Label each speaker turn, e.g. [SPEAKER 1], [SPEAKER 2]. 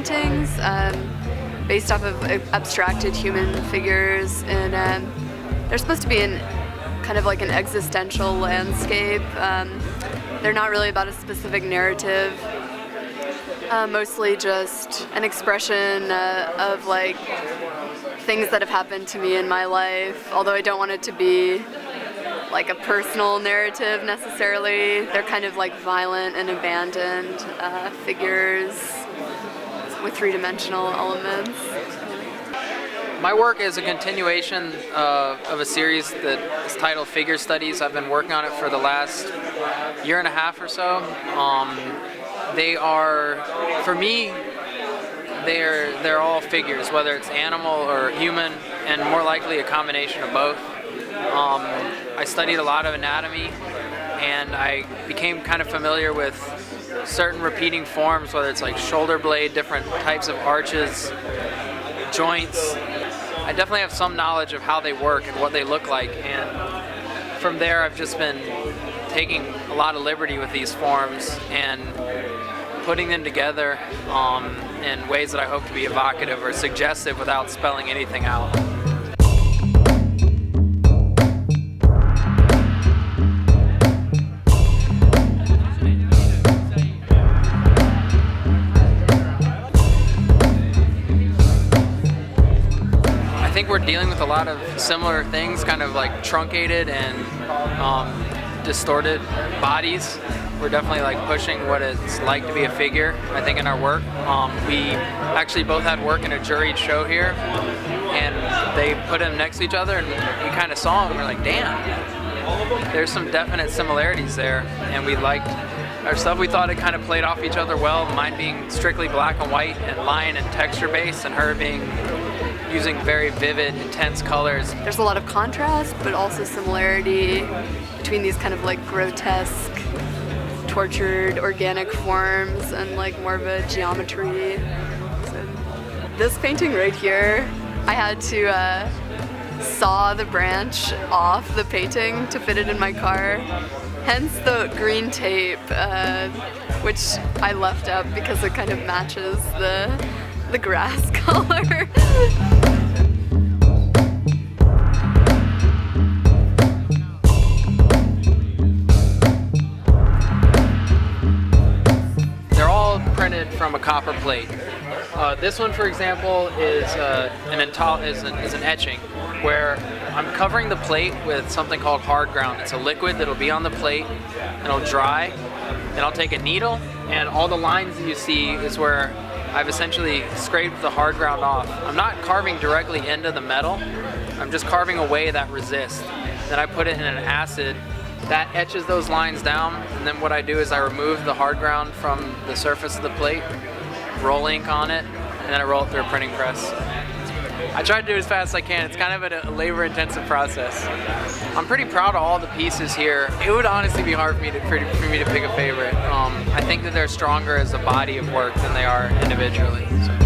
[SPEAKER 1] paintings based off of abstracted human figures, and they're supposed to be in kind of like an existential landscape. They're not really about a specific narrative, mostly just an expression of like things that have happened to me in my life, although I don't want it to be like a personal narrative necessarily. They're kind of like violent and abandoned figures with three-dimensional elements.
[SPEAKER 2] My work is a continuation of a series that is titled Figure Studies. I've been working on it for the last year and a half or so. They are, for me, they're all figures, whether it's animal or human, and more likely a combination of both. I studied a lot of anatomy, and I became kind of familiar with certain repeating forms, whether it's like shoulder blade, different types of arches, joints. I definitely have some knowledge of how they work and what they look like, and from there I've just been taking a lot of liberty with these forms and putting them together in ways that I hope to be evocative or suggestive without spelling anything out. I think we're dealing with a lot of similar things, kind of like truncated and distorted bodies. We're definitely like pushing what it's like to be a figure, I think, in our work. We actually both had work in a juried show here, and they put them next to each other, and we kind of saw them and we're like, damn, there's some definite similarities there, and we liked our stuff. We thought it kind of played off each other well, mine being strictly black and white and line and texture based, and her being using very vivid, intense colors.
[SPEAKER 1] There's a lot of contrast, but also similarity between these kind of like grotesque, tortured organic forms and like more of a geometry. So this painting right here, I had to saw the branch off the painting to fit it in my car. Hence the green tape, which I left up because it kind of matches the grass color.
[SPEAKER 2] From a copper plate. This one, for example, is an etching where I'm covering the plate with something called hard ground. It's a liquid that'll be on the plate, and it'll dry, and I'll take a needle, and all the lines that you see is where I've essentially scraped the hard ground off. I'm not carving directly into the metal, I'm just carving away that resist. Then I put it in an acid that etches those lines down, and then what I do is I remove the hard ground from the surface of the plate, roll ink on it, and then I roll it through a printing press. I try to do it as fast as I can. It's kind of a labor-intensive process. I'm pretty proud of all the pieces here. It would honestly be hard for me to pick a favorite. I think that they're stronger as a body of work than they are individually. So.